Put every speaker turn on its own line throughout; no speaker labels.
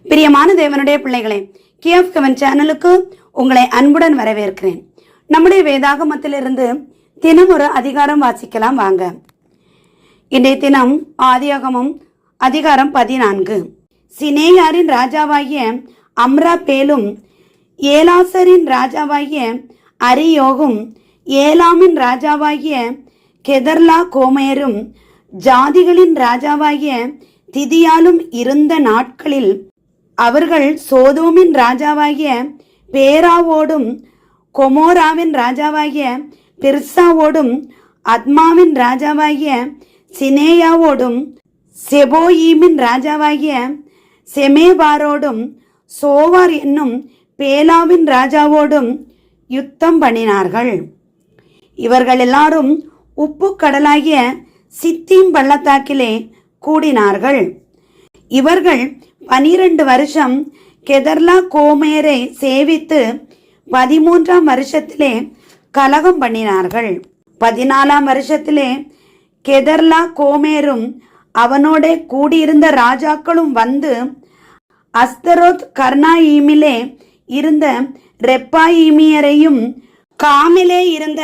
பிரியமான தேவனுடைய பிள்ளைகளே, KF Kevin சேனலுக்கு உங்களை அன்புடன் வரவேற்கிறேன். நம்முடைய வேதாகமத்திலிருந்து தினம் ஒரு அதிகாரம் வாசிக்கலாம் வாங்க. இன்றைய தினம் ஆதியாகமம் அதிகாரம் 14. சினேயாரின் ராஜாவாகிய அம்ராபேலும் ஏலாசரின் ராஜாவாகிய அரியோகும் ஏலாமின் ராஜாவாகிய கெதர்லா கோமேரும் ஜாதிகளின் ராஜாவாகிய திதியாலும் இருந்த நாட்களில் அவர்கள் சோதோமின் ராஜாவாகிய பேராவோடும் கொமோராவின் ராஜாவாகிய பிர்சாவோடும் அத்மாவின் ராஜாவாகிய சினேயாவோடும் செபோயீமின் ராஜாவாகிய செமேபாரோடும் சோவார் என்னும் பேலாவின் ராஜாவோடும் யுத்தம் பண்ணினார்கள். இவர்கள் எல்லாரும் உப்பு கடலாகிய சித்தீம் பள்ளத்தாக்கிலே கூடினார்கள். இவர்கள் 12 வருஷம் கெதர்லா கோமேரை சேவித்து 13ஆம் வருஷத்திலே கலகம் பண்ணினார்கள். 14ஆம் வருஷத்திலே கெதர்லா கோமேரும் அவனோட கூடியிருந்த ராஜாக்களும் வந்து அஸ்தரோத் கர்னாயிமிலே இருந்த ரெப்பாயிமியரையும் காமிலே இருந்த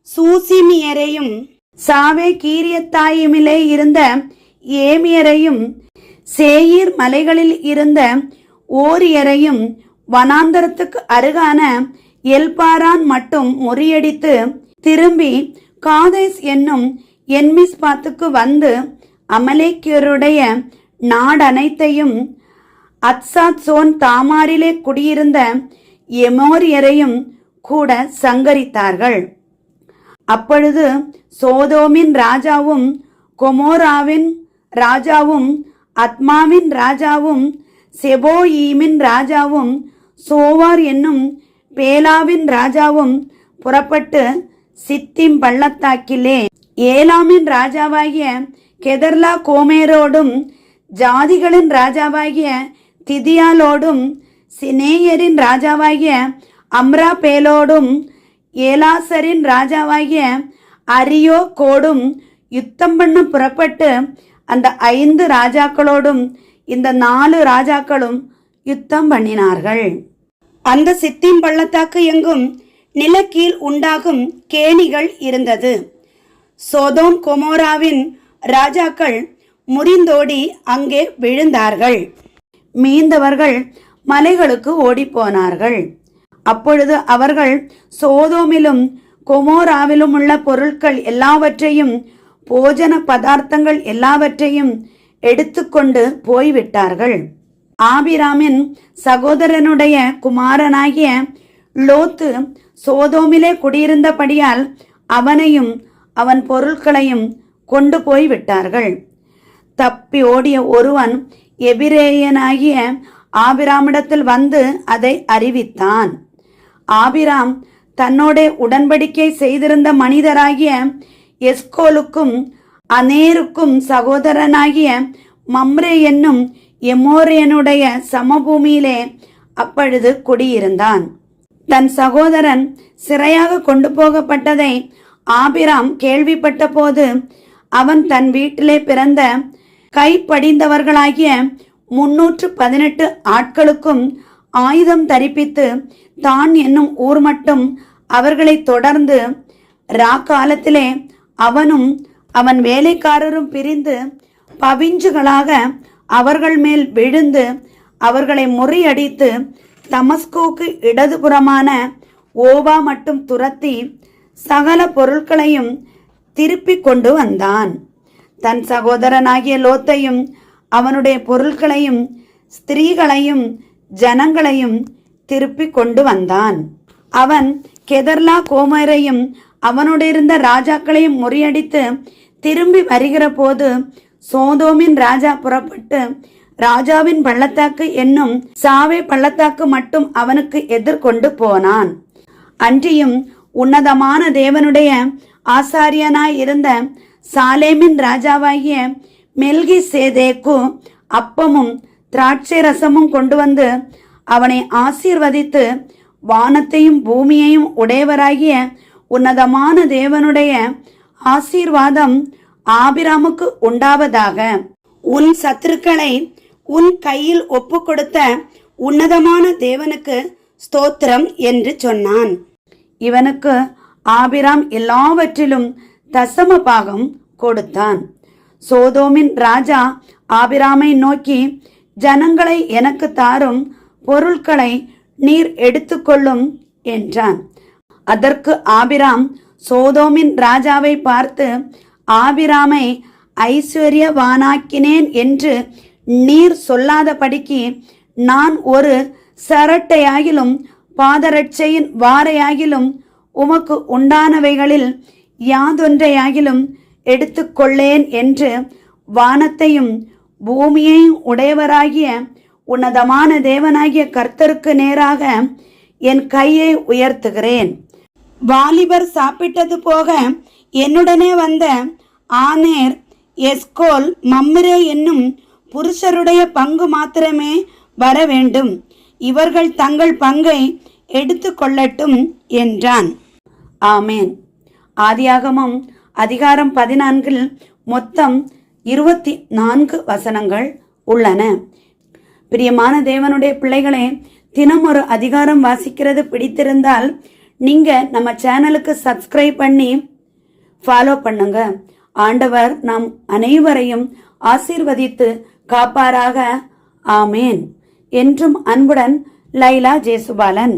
சூசிமியரையும் சாவே கீரியத்தாயிமிலே இருந்த ஏமியரையும் சேயீர் மலைகளில் இருந்த ஓரியரையும் வனாந்தரத்துக்கு அருகான எல்பாரான் மட்டும் முறியடித்து திரும்பி காதேஸ் என்னும் என்மிஸ்பாத்துக்கு வந்து அமலேக்கியருடைய நாடனைத்தையும் அத்சாத்சோன் தாமாரிலே குடியிருந்த எமோரியரையும் கூட சங்கரித்தார்கள். அப்பொழுது சோதோமின் ராஜாவும் கொமோராவின் ராஜாவும் அத்மாவின் ராஜாவும் செபோயீமின் ராஜாவும் சோவார் என்னும் பேலாவின் ராஜாவும் புறப்பட்டு சித்திம் பள்ளத்தாக்கிலே ஏலாமின் ராஜாவாகிய கெதர்லா கோமேரோடும் ஜாதிகளின் ராஜாவாகிய திதியாலோடும் சினேயரின் ராஜாவாகிய அம்ராபேலோடும் ஏலாசரின் ராஜாவாகிய அரியோ கோடும் யுத்தம் பண்ண புறப்பட்டு அந்த 5 ராஜாக்களோடும் இந்த 4 ராஜாக்களும் யுத்தம் பண்ணினார்கள். அந்த சித்தீம் பள்ளத்தாக்கு எங்கும் நிலக்கீழ் உண்டாகும் கேணிகள் இருந்தது. சோதோம் கொமோராவின் ராஜாக்கள் முறிந்தோடி அங்கே விழுந்தார்கள். மீந்தவர்கள் மலைகளுக்கு ஓடிப்போனார்கள். அப்பொழுது அவர்கள் சோதோமிலும் கொமோராவிலும் உள்ள பொருட்கள் எல்லாவற்றையும் போஜன பதார்த்தங்கள் எல்லாவற்றையும் எடுத்துக்கொண்டு போய்விட்டார்கள். ஆபிராமின் சகோதரனுடைய குமாரனாகிய லோத்து சோதோமிலே குடியிருந்தபடியால் அவனையும் அவன் பொருட்களையும் கொண்டு போய்விட்டார்கள். தப்பி ஓடிய ஒருவன் எபிரேயனாகிய ஆபிராமிடத்தில் வந்து அதை அறிவித்தான். ஆபிராம் தன்னோட உடன்படிக்கை செய்திருந்த மனிதராகிய எஸ்கோலுக்கும் அனேருக்கும் சகோதரனாகிய மம்ரே என்னும் எமோரியனுடைய சமபூமியிலே அப்பொழுது குடியிருந்தான். தன் சகோதரன் சிறையாக கொண்டு போகப்பட்டதை ஆபிராம் கேள்விப்பட்ட போது அவன் தன் வீட்டிலே பிறந்த கைப்படிந்தவர்களாகிய 318 ஆட்களுக்கும் ஆயுதம் தரிப்பித்து தான் என்னும் ஊர் மட்டும் அவர்களை தொடர்ந்து ராக்காலத்திலே அவனும் அவன் வேலைக்காரரும் பிரிந்து பவிஞ்சுகளாக அவர்கள் மேல் விழுந்து அவர்களை முறியடித்து தமஸ்கோக்கு இடதுபுறமான ஓபா மட்டும் துரத்தி சகல பொருட்களையும் திருப்பி கொண்டு வந்தான். தன் சகோதரனாகிய லோத்தையும் அவனுடைய பொருட்களையும் ஸ்திரீகளையும் ஜனங்களையும் திருப்பி கொண்டு வந்தான். அவன் கெதர்லா கோமரையும் அவனுடைய இருந்த ராஜாக்களையும் முறியடித்து திரும்பி வருகிற போது சோதோமின் ராஜா புறப்பட்டு ராஜாவின் பள்ளத்தாக்கு என்னும் சாவே பள்ளத்தாக்கு மட்டும் அவனுக்கு எதிர்கொண்டு போனான். அன்றியும் உன்னதமான தேவனுடைய ஆசாரியனாய் இருந்த சாலேமின் ராஜாவாகிய மெல்கி சேதேக்கு அப்பமும் திராட்சை ரசமும் கொண்டு வந்து அவனை ஆசீர்வதித்து வானத்தையும் பூமியையும் உடையவராகிய உன்னதமான தேவனுடைய ஆசீர்வாதம் ஆபிராமுக்கு உண்டாவதாக. உன் சத்துருக்களை உன் கையில் ஒப்பு கொடுத்த உன்னதமான தேவனுக்கு ஸ்தோத்திரம் என்று சொன்னான். இவனுக்கு ஆபிராம் எல்லாவற்றிலும் தசம பாகம் கொடுத்தான். சோதோமின் ராஜா ஆபிராமை நோக்கி, ஜனங்களை எனக்கு தாரும், பொருட்களை நீர் எடுத்துக்கொள்ளும் என்றான். அதற்கு ஆபிராம் சோதோமின் ராஜாவை பார்த்து, ஆபிராமை ஐஸ்வர்யவானாக்கினேன் என்று நீர் சொல்லாதபடிக்கு நான் ஒரு சரட்டையாகிலும் பாதரட்சையின் வாரையாகிலும் உமக்கு உண்டானவைகளில் யாதொன்றையாகிலும் எடுத்துக்கொள்ளேன் என்று வானத்தையும் பூமியையும் உடையவராகிய உன்னதமான தேவனாகிய கர்த்தருக்கு நேராக என் கையை உயர்த்துகிறேன். வாலிபர் சாப்பிட்டது போக என்னுடனே வந்த ஆனேர், எஸ்கோல், மம்ரே என்னும் புருஷருடைய பங்கு மாத்திரமே வர வேண்டும். இவர்கள் தங்கள் பங்கை எடுத்து கொள்ளட்டும் என்றான். ஆமேன். ஆதியாகமம் அதிகாரம் 14 மொத்தம் 24 வசனங்கள் உள்ளன. பிரியமான தேவனுடைய பிள்ளைகளே, தினம் ஒரு அதிகாரம் வாசிக்கிறது பிடித்திருந்தால் நீங்க நம்ம சேனலுக்கு சப்ஸ்கிரைப் பண்ணி ஃபாலோ பண்ணுங்க. ஆண்டவர் நாம் அனைவரையும் ஆசீர்வதித்து காப்பாராக. ஆமேன். என்றும் அன்புடன் லைலா ஜேசுபாலன்.